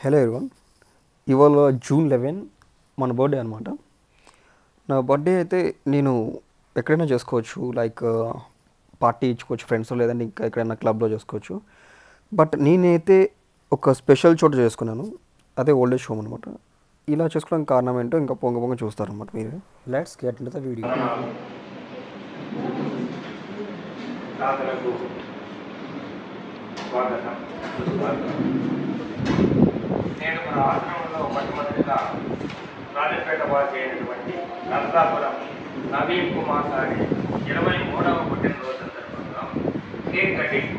Hello everyone, ఇవాళ June 11 మన birthday అనమాట. నా బర్త్డే అయితే నేను ఎక్కడైనా చేసుకోవచ్చు, లైక్ పార్టీ ఇచ్చుకోవచ్చు ఫ్రెండ్స్, లేదంటే ఇంకా ఎక్కడైనా క్లబ్లో చేసుకోవచ్చు. బట్ నేనైతే ఒక స్పెషల్ చోట చేసుకున్నాను, అదే ఓల్డ్ ఏజ్ హోమ్ అనమాట. ఇలా చేసుకోవడానికి కారణం ఏంటో ఇంకా పొంగ చూస్తారనమాట మీరు. Let's get into the video. నేను మన ఆశ్రమంలో మొట్టమొదటిగా రాజపేట వాసి అయినటువంటి నరసాపురం నవీన్ కుమార్ గారి 23వ పుట్టినరోజు సందర్భంగా cake cutting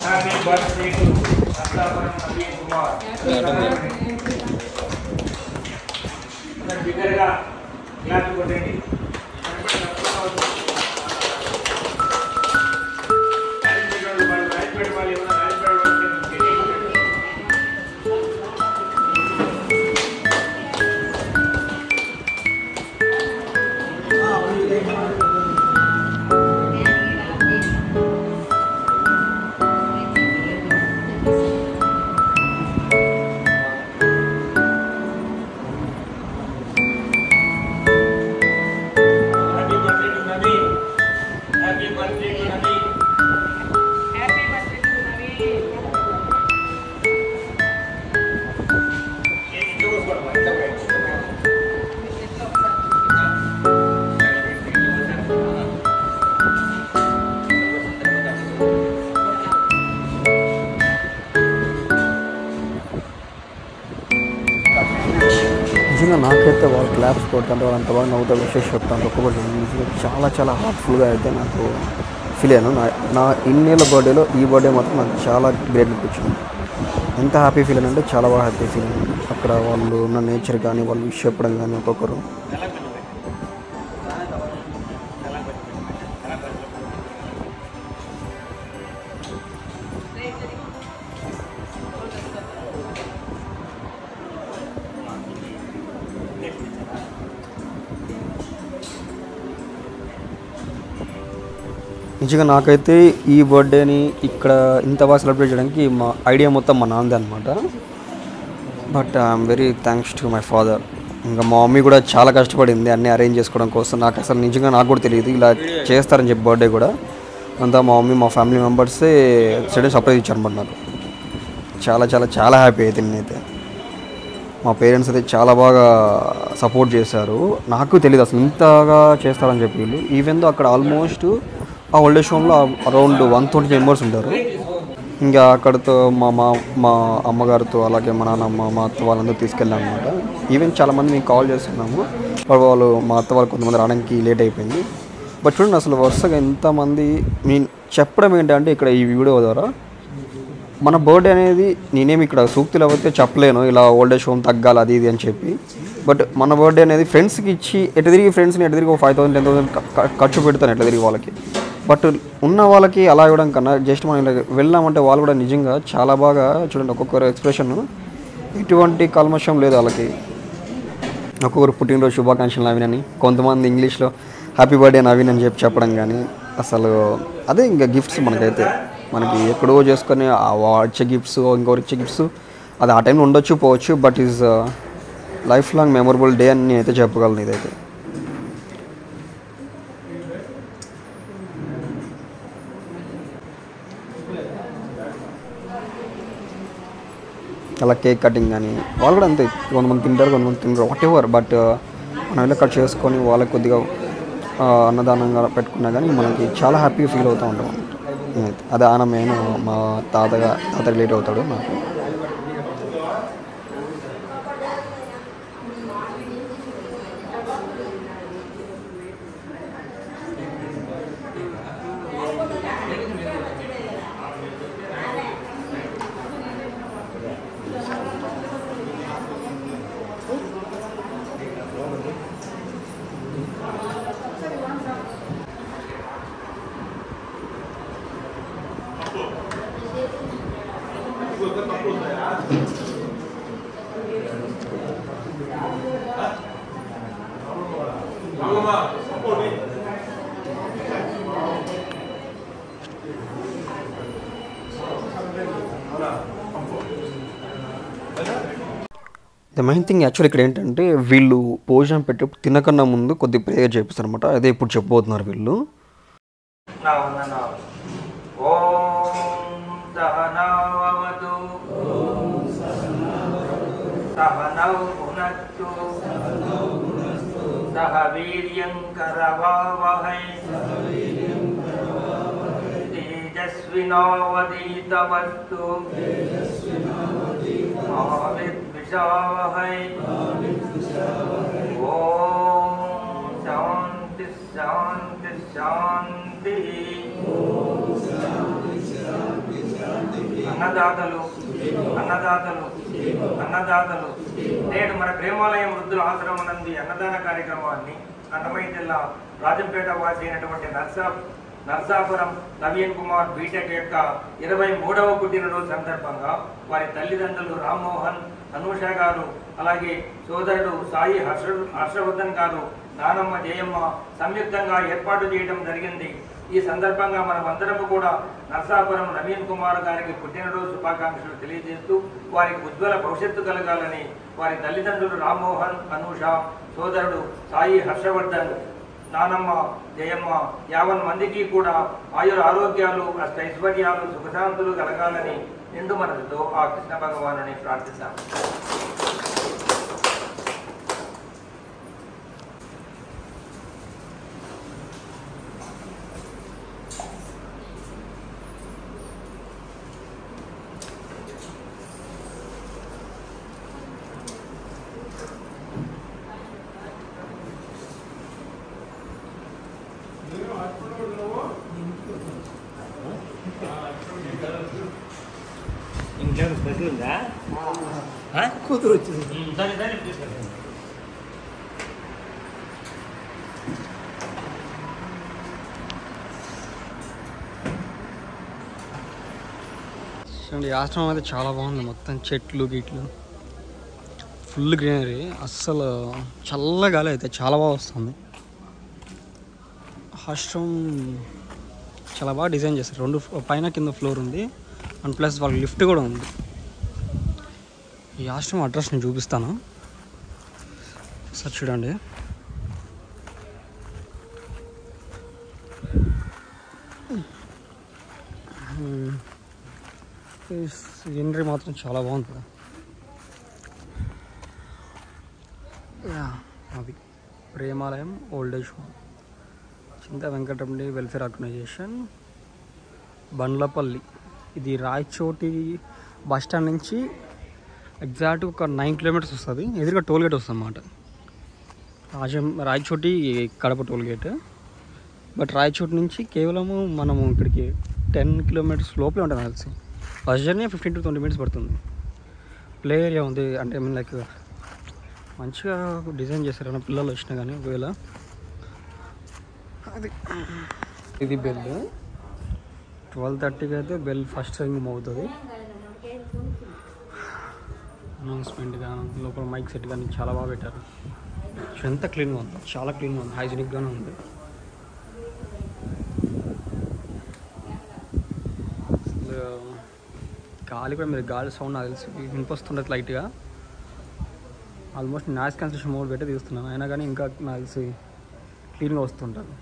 happy birthday to Narasapuram Naveen Kumar. బిగ్గరగా గ్లాస్ కొట్టండి. నిజంగా నాకైతే వాళ్ళు క్లాప్స్ కొడుతుంటే వాళ్ళు అంత బాగా నవ్వుతా విషయం చెప్తాను. ఒక్కొక్కటి నిజంగా చాలా హార్ట్ఫుల్గా అయితే నాకు ఫీల్ అయ్యాను. నా ఇన్నేళ్ళ బర్త్డేలో ఈ బర్త్డే మాత్రం నాకు చాలా గ్రేట్ అనిపించింది. ఎంత హ్యాపీ ఫీల్ అంటే చాలా బాగా హ్యాపీ ఫీల్ అయ్యాను. అక్కడ వాళ్ళు ఉన్న నేచర్ కానీ, వాళ్ళు విష్ చెప్పడం కానీ, ఒక్కొక్కరు నిజంగా నాకైతే ఈ బర్త్డేని ఇక్కడ ఇంత బాగా సెలబ్రేట్ చేయడానికి మా ఐడియా మొత్తం మా నాన్నదే అనమాట. But I'm very thanks to my father. ఇంకా మా మమ్మీ కూడా చాలా కష్టపడింది అన్నీ అరేంజ్ చేసుకోవడం కోసం. నాకు అసలు నిజంగా నాకు కూడా తెలియదు ఇలా చేస్తారని చెప్పి బర్త్డే కూడా. అంతా మా మమ్మీ మా ఫ్యామిలీ మెంబర్సే సర్ప్రైజ్ ఇచ్చారనమాట నాకు. చాలా హ్యాపీ అయితే నేనైతే. మా పేరెంట్స్ అయితే చాలా బాగా సపోర్ట్ చేశారు. నాకు తెలియదు అసలు ఇంతగా చేస్తారని చెప్పి వీళ్ళు. ఈవెన్ దో అక్కడ ఆల్మోస్ట్ ఆ ఓల్డ్ ఏజ్ హోమ్లో అరౌండ్ 120 మెంబర్స్ ఉంటారు. ఇంకా అక్కడితో మా అమ్మగారితో, అలాగే మా నాన్నమ్మ, మా అత్త వాళ్ళందరూ తీసుకెళ్ళాం అనమాట. ఈవెన్ చాలామంది మేము కాల్ చేస్తున్నాము, వాళ్ళు మా అత్త వాళ్ళు కొంతమంది రావడానికి లేట్ అయిపోయింది. బట్ చూడండి అసలు వరుసగా ఎంతమంది. నేను చెప్పడం ఏంటంటే ఇక్కడ ఈ వీడియో ద్వారా మన బర్త్డే అనేది నేనేమి ఇక్కడ సూక్తులు అయితే చెప్పలేను ఇలా ఓల్డ్ ఏజ్ హోమ్ తగ్గాలి అది ఇది అని చెప్పి. బట్ మన బర్త్డే అనేది ఫ్రెండ్స్కి ఇచ్చి ఎటు తిరిగి ఫ్రెండ్స్ని ఎటు తిరిగి 5,000 10,000 ఖర్చు పెడతాను ఎట్లా తిరిగి వాళ్ళకి. బట్ ఉన్న వాళ్ళకి అలా ఇవ్వడం కన్నా జస్ట్ మనం ఇలా వెళ్ళామంటే వాళ్ళు కూడా నిజంగా చాలా బాగా చూడండి ఒక్కొక్కరు ఎక్స్ప్రెషన్, ఎటువంటి కల్మషం లేదు వాళ్ళకి. ఒక్కొక్కరు పుట్టినరోజు శుభాకాంక్షలు నవీన్ అని, కొంతమంది ఇంగ్లీష్లో హ్యాపీ బర్త్డే నవీన్ అని చెప్పడం కానీ. అసలు అదే ఇంకా గిఫ్ట్స్ మనకి ఎక్కడో చేసుకొని వచ్చే గిఫ్ట్స్, ఇంకొకరు ఇచ్చే గిఫ్ట్స్ అది ఆ టైంలో ఉండొచ్చు పోవచ్చు. But is life long memorable day అని నేనైతే చెప్పగలను. ఇదైతే అలా కేక్ కటింగ్ కానీ వాళ్ళు కూడా అంతే. కొంతమంది తింటారు వాట్ ఎవర్. బట్ మనం ఇలా కట్ చేసుకొని వాళ్ళకి కొద్దిగా అన్నదానంగా పెట్టుకున్నా కానీ మనకి చాలా హ్యాపీగా ఫీల్ అవుతూ ఉంటాం అన్నమాట. అదే ఆయన మెయిన్ మా తాత రిలేట్ అవుతాడు నాకు. ద మెయిన్ థింగ్ యాక్చువల్ ఇక్కడ ఏంటంటే వీళ్ళు భోజనం పెట్టి తినకన్నా ముందు కొద్ది ప్రేయర్ చేపిస్తారు అనమాట. అదే ఇప్పుడు చెప్పబోతున్నారు వీళ్ళు. తేజస్వినావదీతమస్తు విషావహై. ఓం శాంతి శాంతి శాంతి. అన్నదాతలు అన్నదాతలు అన్నదాతలు నేడు మన ప్రేమాలయం వృద్ధుల ఆశ్రమం నందు అన్నదాన కార్యక్రమాన్ని అన్నమయ్య జిల్లా రాజంపేట వాసి అయినటువంటి నర్సాపురం నవీన్ కుమార్ బీటెక్ యొక్క 23వ పుట్టినరోజు సందర్భంగా వారి తల్లిదండ్రులు రామ్మోహన్, అనూష గారు, అలాగే సోదరుడు సాయి హర్షవర్ధన్ గారు, నానమ్మ జయమ్మ సంయుక్తంగా ఏర్పాటు చేయడం జరిగింది. ఈ సందర్భంగా మనమందరము కూడా నర్సాపురం నవీన్ కుమార్ గారికి పుట్టినరోజు శుభాకాంక్షలు తెలియజేస్తూ వారికి ఉజ్వల భవిష్యత్తు కలగాలని వారి తల్లిదండ్రులు రామ్మోహన్, అనూష, సోదరుడు సాయి హర్షవర్ధన్, నానమ్మ జయమ్మ 50 మందికి కూడా ఆయుర ఆరోగ్యాలు, అష్టైశ్వర్యాలు, సుఖశాంతులు కలగాలని నిండు మనసుతో ఆ కృష్ణ భగవానుని ప్రార్థిస్తాం. ఇంకేమైనా స్పెషల్ ఉందా? కూతురు వచ్చింది. చూడండి, ఆశ్రమం అయితే చాలా బాగుంది. మొత్తం చెట్లు గిట్లు, ఫుల్ గ్రీనరీ, అస్సలు చల్లగాలి అయితే చాలా బాగా వస్తుంది. ఆశ్రమం చాలా బాగా డిజైన్ చేస్తారు. 2 పైన కింద ఫ్లోర్ ఉంది, అండ్ ప్లస్ వాళ్ళకి లిఫ్ట్ కూడా ఉంది. ఈ ఆశ్రమం అడ్రస్ నేను చూపిస్తాను, సార్ చూడండి. సీనరీ మాత్రం చాలా బాగుంటుంది. అది ప్రేమాలయం ఓల్డేజ్ హోమ్, చింత వెంకటరమణి వెల్ఫేర్ ఆర్గనైజేషన్, బండ్లపల్లి. ఇది రాయచోటి బస్ స్టాండ్ నుంచి ఎగ్జాక్ట్ ఒక 9 కిలోమీటర్స్ వస్తుంది. ఎదురుగా టోల్ గేట్ వస్తుంది అన్నమాట. Rayachoti Kadapa toll gate. But Rayachoti నుంచి కేవలము మనము ఇక్కడికి 10 కిలోమీటర్స్ లోపలే ఉంటుంది కలిసి. బస్ జర్నీ 15 to 20 మినిట్స్ పడుతుంది. ప్లే ఏరియా ఉంది, అంటే ఐ మీన్ లైక్ మంచిగా డిజైన్ చేస్తారు. ఏమైనా పిల్లలు వచ్చినా కానీ ఒకవేళ. అది ఇది బెల్ 12:30కి అయితే బెల్ ఫస్ట్ రింగ్ అవుతుంది. అనౌన్స్మెంట్ కానీ లోపల మైక్ సెట్ కానీ చాలా బాగా పెట్టారు. ఎంత క్లీన్గా ఉంది, చాలా క్లీన్గా ఉంది, హైజీనిక్గానే ఉంది. గాలి కూడా మీరు గాలి సౌండ్ నాకు తెలిసి వినిపిస్తుండదు లైట్గా. ఆల్మోస్ట్ నాయిస్ క్యాన్సిలేషన్ మోడ్ పెట్టి తీస్తున్నాను, అయినా కానీ ఇంకా నాకు తెలిసి క్లీన్గా వస్తుంటుంది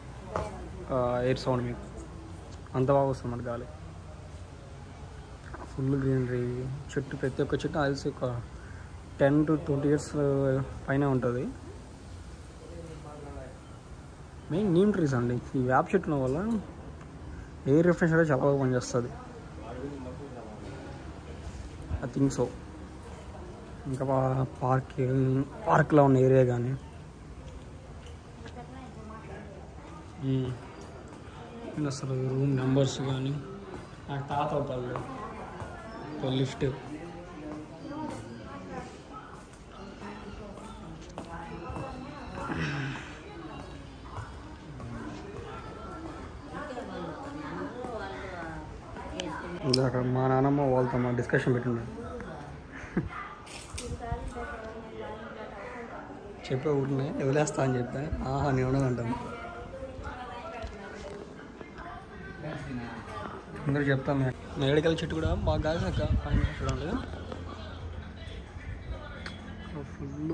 ఎయిర్ సౌండ్. మీకు అంత బాగా వస్తుంది మన గాలి. ఫుల్ గ్రీనరీ, చెట్టు ప్రతి ఒక్క చెట్టు నాకు తెలిసి ఒక 10 to 20 years పైన ఉంటుంది. మెయిన్ నీమ్ ట్రీస్ అండి. ఈ వేప చెట్ల వల్ల ఎయిర్ రిఫ్రెష్ అయితే చాలా బాగా పనిచేస్తుంది. I think so. ఇంకా పార్క్లో ఉన్న ఏరియా కానీ అసలు రూమ్ నెంబర్స్ కానీ నాకు తాత అవుతాడు. లిఫ్ట్ ఇందాక మా నాన్నమ్మ వాళ్ళతో మా డిస్కషన్ పెట్టున్నాను. చెప్పే ఊరినే వదిలేస్తా అని చెప్పా. ఆహా నేను ఉండదంటాను. అందరూ చెప్తాను మేడికల్ చెట్టు కూడా బాగా కాసాక పైన చూడండి ఫుల్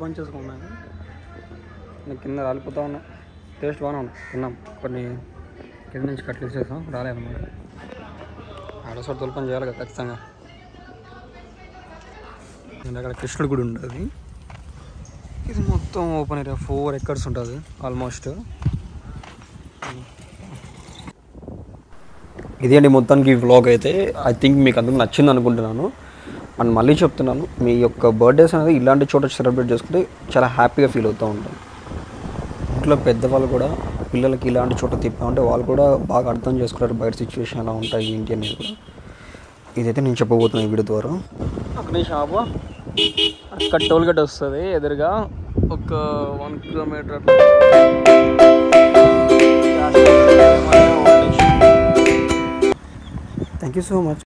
బంచెస్ ఉన్నాయి. నేను కింద రాలిపోతా ఉన్నాయి. టేస్ట్ బాగానే ఉన్నాయి. తిన్నాం కొన్ని కింద నుంచి కట్లు ఇచ్చేసాం రాలేదన్నమాట. ఆడసోటి తొలపని చేయాలి కదా ఖచ్చితంగా. అక్కడ కృష్ణుడు గుడి ఉంటుంది. ఇది మొత్తం ఓపెన్ ఏరియా 4 ఎకర్స్ ఉంటుంది ఆల్మోస్ట్. ఇది అండి మొత్తానికి వ్లాగ్ అయితే. ఐ థింక్ మీకు అందరికి నచ్చింది అనుకుంటున్నాను. అండ్ మళ్ళీ చెప్తున్నాను, మీ యొక్క బర్త్డేస్ అనేది ఇలాంటి చోట సెలబ్రేట్ చేసుకుంటే చాలా హ్యాపీగా ఫీల్ అవుతూ ఉంటాం. ఇంట్లో పెద్దవాళ్ళు కూడా పిల్లలకి ఇలాంటి చోట తిప్పామంటే వాళ్ళు కూడా బాగా అర్థం చేసుకుంటారు బయట సిచ్యువేషన్ ఎలా ఉంటాయి ఏంటి అనేది కూడా. ఇదైతే నేను చెప్పబోతున్నాను ఈ వీడియో ద్వారా. అక్కడ షాపు అక్కడ టోల్ గేట్ వస్తుంది ఎదురుగా ఒక 1 kilometre. Thank you so much.